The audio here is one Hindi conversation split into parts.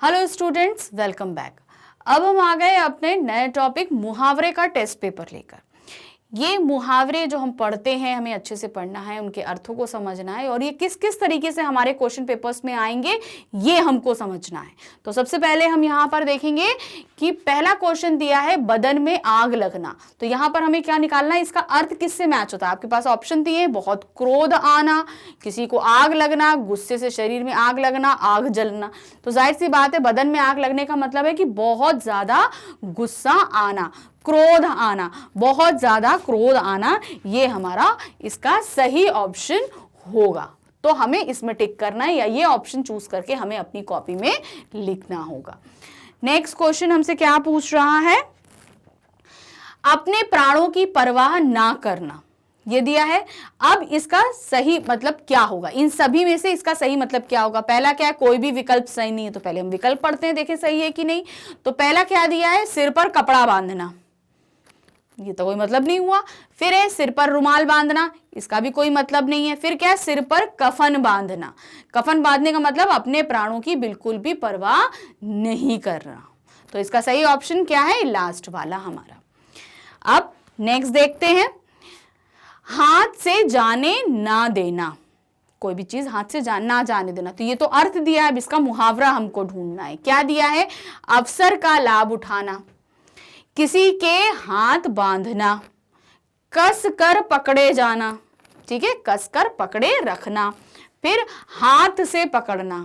Hello students, welcome back. अब हम आ गए अपने नए टॉपिक मुहावरे का टेस्ट पेपर लेकर। ये मुहावरे जो हम पढ़ते हैं हमें अच्छे से पढ़ना है, उनके अर्थों को समझना है और ये किस किस तरीके से हमारे क्वेश्चन पेपर्स में आएंगे ये हमको समझना है। तो सबसे पहले हम यहाँ पर देखेंगे कि पहला क्वेश्चन दिया है बदन में आग लगना। तो यहाँ पर हमें क्या निकालना है, इसका अर्थ किससे मैच होता है। आपके पास ऑप्शन दिए हैं, बहुत क्रोध आना, किसी को आग लगना, गुस्से से शरीर में आग लगना, आग जलना। तो जाहिर सी बात है बदन में आग लगने का मतलब है कि बहुत ज्यादा गुस्सा आना, क्रोध आना, बहुत ज्यादा क्रोध आना, ये हमारा इसका सही ऑप्शन होगा। तो हमें इसमें टिक करना है या ये ऑप्शन चूज करके हमें अपनी कॉपी में लिखना होगा। नेक्स्ट क्वेश्चन हमसे क्या पूछ रहा है, अपने प्राणों की परवाह ना करना, ये दिया है। अब इसका सही मतलब क्या होगा, इन सभी में से इसका सही मतलब क्या होगा। पहला क्या है, कोई भी विकल्प सही नहीं है, तो पहले हम विकल्प पढ़ते हैं, देखें सही है कि नहीं। तो पहला क्या दिया है, सिर पर कपड़ा बांधना, ये तो कोई मतलब नहीं हुआ। फिर है सिर पर रुमाल बांधना, इसका भी कोई मतलब नहीं है। फिर क्या है, सिर पर कफन बांधना, कफन बांधने का मतलब अपने प्राणों की बिल्कुल भी परवाह नहीं करना। तो इसका सही ऑप्शन क्या है, लास्ट वाला हमारा। अब नेक्स्ट देखते हैं, हाथ से जाने ना देना, कोई भी चीज हाथ से ना जाने देना। तो ये तो अर्थ दिया है, अब इसका मुहावरा हमको ढूंढना है। क्या दिया है, अवसर का लाभ उठाना, किसी के हाथ बांधना, कस कर पकड़े जाना, ठीक है, कस कर पकड़े रखना, फिर हाथ से पकड़ना।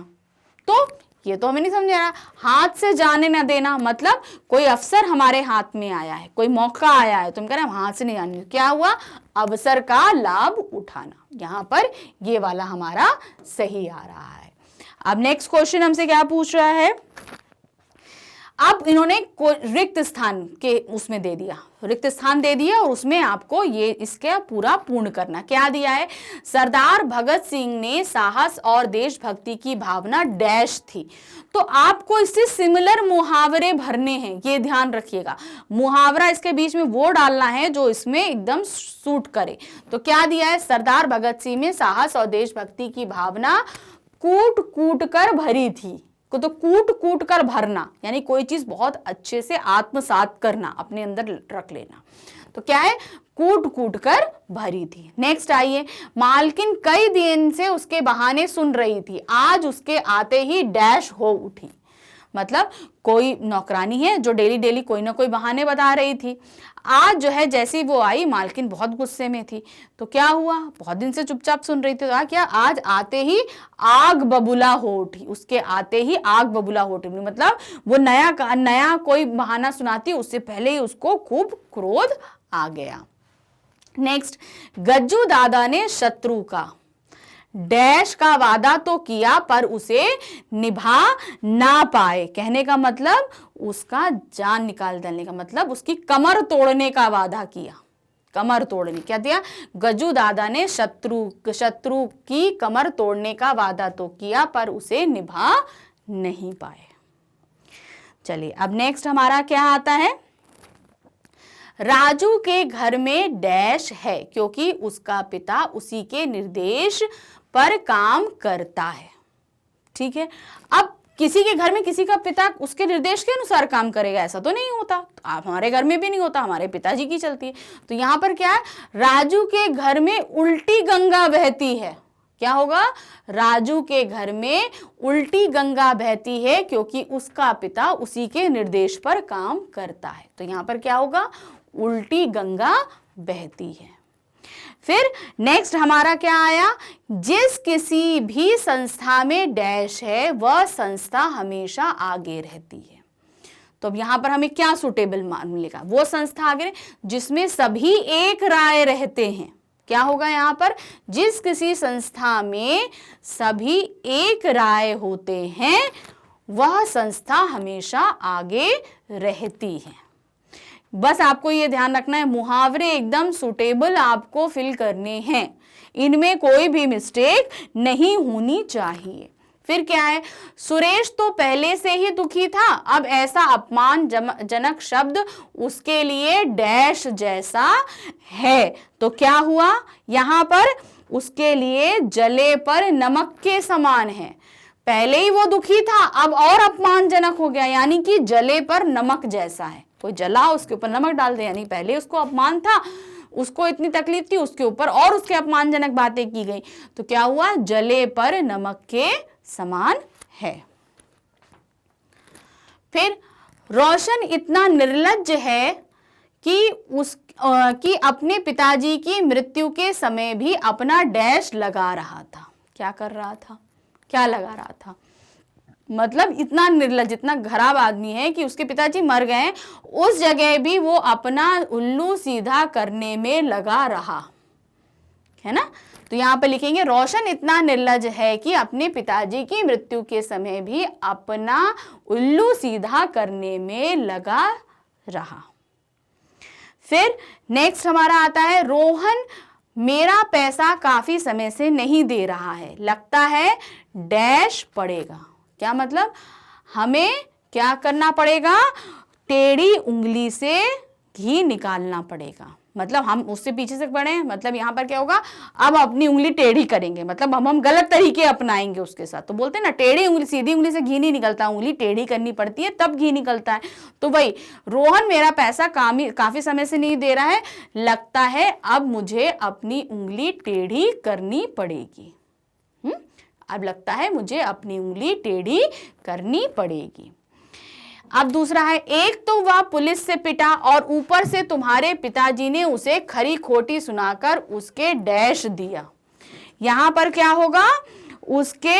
तो ये तो हमें नहीं समझ आ रहा, हाथ से जाने ना देना मतलब कोई अवसर हमारे हाथ में आया है, कोई मौका आया है, तुम कह रहे हैं हाथ से नहीं जाने, क्या हुआ, अवसर का लाभ उठाना। यहां पर ये वाला हमारा सही आ रहा है। अब नेक्स्ट क्वेश्चन हमसे क्या पूछ रहा है, अब इन्होंने रिक्त स्थान के उसमें दे दिया, रिक्त स्थान दे दिया और उसमें आपको ये इसके पूरा पूर्ण करना। क्या दिया है, सरदार भगत सिंह ने साहस और देशभक्ति की भावना डैश थी। तो आपको इससे सिमिलर मुहावरे भरने हैं, ये ध्यान रखिएगा। मुहावरा इसके बीच में वो डालना है जो इसमें एकदम सूट करे। तो क्या दिया है, सरदार भगत सिंह में साहस और देशभक्ति की भावना कूट कूट कर भरी थी। तो कूट कूट कर भरना यानी कोई चीज बहुत अच्छे से आत्मसात करना, अपने अंदर रख लेना। तो क्या है, कूट कूट कर भरी थी। नेक्स्ट आइए, मालकिन कई दिन से उसके बहाने सुन रही थी, आज उसके आते ही डैश हो उठी। मतलब कोई नौकरानी है जो डेली डेली कोई ना कोई बहाने बता रही थी, आज जो है जैसी वो आई मालकिन बहुत गुस्से में थी। तो क्या हुआ, बहुत दिन से चुपचाप सुन रही थी, क्या आज आते ही आग बबूला हो उठी, उसके आते ही आग बबूला हो उठी। मतलब वो नया कोई बहाना सुनाती, उससे पहले ही उसको खूब क्रोध आ गया। नेक्स्ट, गज्जू दादा ने शत्रु का डैश का वादा तो किया पर उसे निभा ना पाए। कहने का मतलब उसका जान निकाल देने का मतलब उसकी कमर तोड़ने का वादा किया, कमर तोड़ने। क्या दिया, गज्जू दादा ने शत्रु की कमर तोड़ने का वादा तो किया पर उसे निभा नहीं पाए। चलिए अब नेक्स्ट हमारा क्या आता है, राजू के घर में डैश है क्योंकि उसका पिता उसी के निर्देश पर काम करता है। ठीक है, अब किसी के घर में किसी का पिता उसके निर्देश के अनुसार काम करेगा ऐसा तो नहीं होता, तो आप हमारे घर में भी नहीं होता, हमारे पिताजी की चलती है। तो यहां पर क्या है, राजू के घर में उल्टी गंगा बहती है। क्या होगा, राजू के घर में उल्टी गंगा बहती है क्योंकि उसका पिता उसी के निर्देश पर काम करता है। तो यहां पर क्या होगा, उल्टी गंगा बहती है। फिर नेक्स्ट हमारा क्या आया, जिस किसी भी संस्था में डैश है वह संस्था हमेशा आगे रहती है। तो अब यहां पर हमें क्या सुटेबल मिलेगा, वो संस्था आगे जिसमें सभी एक राय रहते हैं। क्या होगा यहाँ पर, जिस किसी संस्था में सभी एक राय होते हैं वह संस्था हमेशा आगे रहती है। बस आपको ये ध्यान रखना है, मुहावरे एकदम सुटेबल आपको फिल करने हैं, इनमें कोई भी मिस्टेक नहीं होनी चाहिए। फिर क्या है, सुरेश तो पहले से ही दुखी था, अब ऐसा अपमानजनक शब्द उसके लिए डैश जैसा है। तो क्या हुआ, यहां पर उसके लिए जले पर नमक के समान है। पहले ही वो दुखी था, अब और अपमानजनक हो गया, यानी कि जले पर नमक जैसा है। कोई जला उसके ऊपर नमक डाल दे, यानी पहले उसको अपमान था, उसको इतनी तकलीफ थी, उसके ऊपर और उसके अपमानजनक बातें की गई, तो क्या हुआ, जले पर नमक के समान है। फिर रोशन इतना निर्लज्ज है कि अपने पिताजी की मृत्यु के समय भी अपना डैश लगा रहा था। क्या कर रहा था, क्या लगा रहा था, मतलब इतना निर्लज्ज, इतना खराब आदमी है कि उसके पिताजी मर गए, उस जगह भी वो अपना उल्लू सीधा करने में लगा रहा है ना। तो यहाँ पे लिखेंगे रोशन इतना निर्लज्ज है कि अपने पिताजी की मृत्यु के समय भी अपना उल्लू सीधा करने में लगा रहा। फिर नेक्स्ट हमारा आता है, रोहन मेरा पैसा काफी समय से नहीं दे रहा है, लगता है डैश पड़ेगा। क्या मतलब, हमें क्या करना पड़ेगा, टेढ़ी उंगली से घी निकालना पड़ेगा। मतलब हम उससे पीछे से पढ़े, मतलब यहाँ पर क्या होगा, अब अपनी उंगली टेढ़ी करेंगे, मतलब हम गलत तरीके अपनाएंगे उसके साथ। तो बोलते हैं ना, टेढ़ी उंगली, सीधी उंगली से घी नहीं निकलता, उंगली टेढ़ी करनी पड़ती है तब घी निकलता है। तो भाई रोहन मेरा पैसा काफी समय से नहीं दे रहा है, लगता है अब मुझे अपनी उंगली टेढ़ी करनी पड़ेगी। अब लगता है मुझे अपनी उंगली टेढ़ी करनी पड़ेगी। अब दूसरा है, एक तो वह पुलिस से पिटा और ऊपर से तुम्हारे पिताजी ने उसे खरी खोटी सुनाकर उसके डैश दिया। यहां पर क्या होगा, उसके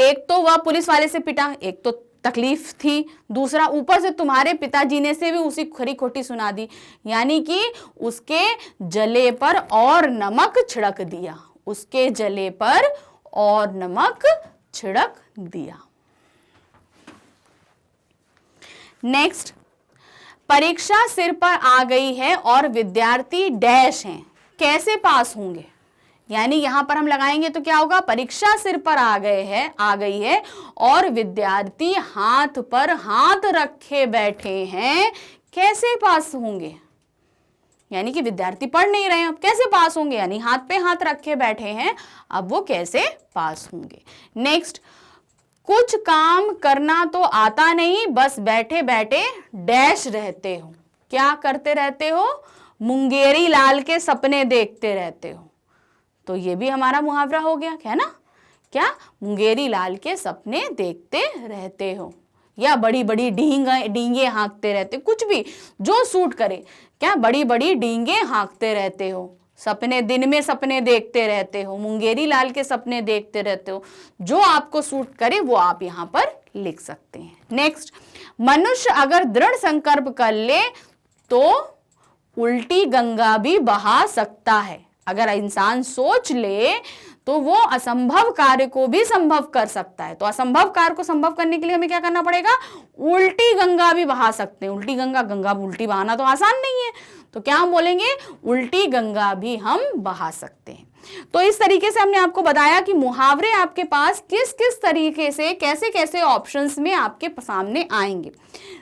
एक तो वह पुलिस वाले से पिटा, एक तो तकलीफ थी, दूसरा ऊपर से तुम्हारे पिताजी ने से भी उसी खरी खोटी सुना दी, यानी कि उसके जले पर और नमक छिड़क दिया, उसके जले पर और नमक छिड़क दिया। नेक्स्ट, परीक्षा सिर पर आ गई है और विद्यार्थी डैश हैं, कैसे पास होंगे। यानी यहां पर हम लगाएंगे तो क्या होगा, परीक्षा सिर पर आ गई है और विद्यार्थी हाथ पर हाथ रखे बैठे हैं, कैसे पास होंगे। यानी कि विद्यार्थी पढ़ नहीं रहे हैं, अब कैसे पास होंगे, यानी हाथ पे हाथ रखे बैठे हैं, अब वो कैसे पास होंगे। नेक्स्ट, कुछ काम करना तो आता नहीं, बस बैठे बैठे डैश रहते हो। क्या करते रहते हो, मुंगेरी लाल के सपने देखते रहते हो। तो ये भी हमारा मुहावरा हो गया, है ना। क्या, मुंगेरी लाल के सपने देखते रहते हो, या बड़ी बड़ी डींगे हाँकते रहते, कुछ भी जो सूट करे। क्या, बड़ी बड़ी डींगे हाँकते रहते हो, सपने, दिन में सपने देखते रहते हो, मुंगेरी लाल के सपने देखते रहते हो, जो आपको सूट करे वो आप यहाँ पर लिख सकते हैं। नेक्स्ट, मनुष्य अगर दृढ़ संकल्प कर ले तो उल्टी गंगा भी बहा सकता है। अगर इंसान सोच ले तो वो असंभव कार्य को भी संभव कर सकता है। तो असंभव कार्य को संभव करने के लिए हमें क्या करना पड़ेगा, उल्टी गंगा भी बहा सकते हैं। उल्टी गंगा उल्टी बहाना तो आसान नहीं है, तो क्या हम बोलेंगे, उल्टी गंगा भी हम बहा सकते हैं। तो इस तरीके से हमने आपको बताया कि मुहावरे आपके पास किस किस तरीके से, कैसे कैसे ऑप्शंस में आपके सामने आएंगे।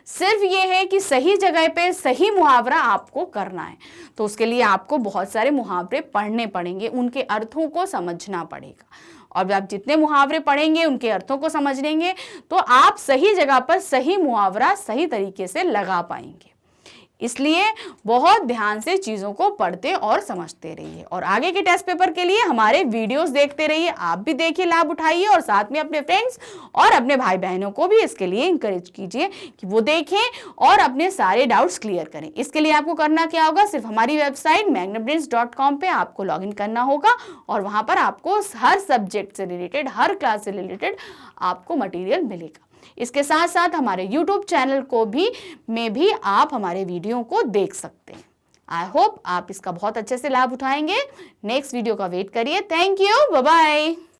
सिर्फ ये है कि सही जगह पे सही मुहावरा आपको करना है, तो उसके लिए आपको बहुत सारे मुहावरे पढ़ने पड़ेंगे, उनके अर्थों को समझना पड़ेगा। और आप जितने मुहावरे पढ़ेंगे, उनके अर्थों को समझ लेंगे, तो आप सही जगह पर सही मुहावरा सही तरीके से लगा पाएंगे। इसलिए बहुत ध्यान से चीज़ों को पढ़ते और समझते रहिए, और आगे के टेस्ट पेपर के लिए हमारे वीडियोस देखते रहिए। आप भी देखिए, लाभ उठाइए, और साथ में अपने फ्रेंड्स और अपने भाई बहनों को भी इसके लिए इंकरेज कीजिए कि वो देखें और अपने सारे डाउट्स क्लियर करें। इसके लिए आपको करना क्या होगा, सिर्फ हमारी वेबसाइट magnumbrains.com पे आपको लॉगिन करना होगा, और वहाँ पर आपको हर सब्जेक्ट से रिलेटेड, हर क्लास से रिलेटेड आपको मटीरियल मिलेगा। इसके साथ साथ हमारे YouTube चैनल को भी आप हमारे वीडियो को देख सकते हैं। आई होप आप इसका बहुत अच्छे से लाभ उठाएंगे। नेक्स्ट वीडियो का वेट करिए। Thank you, bye bye.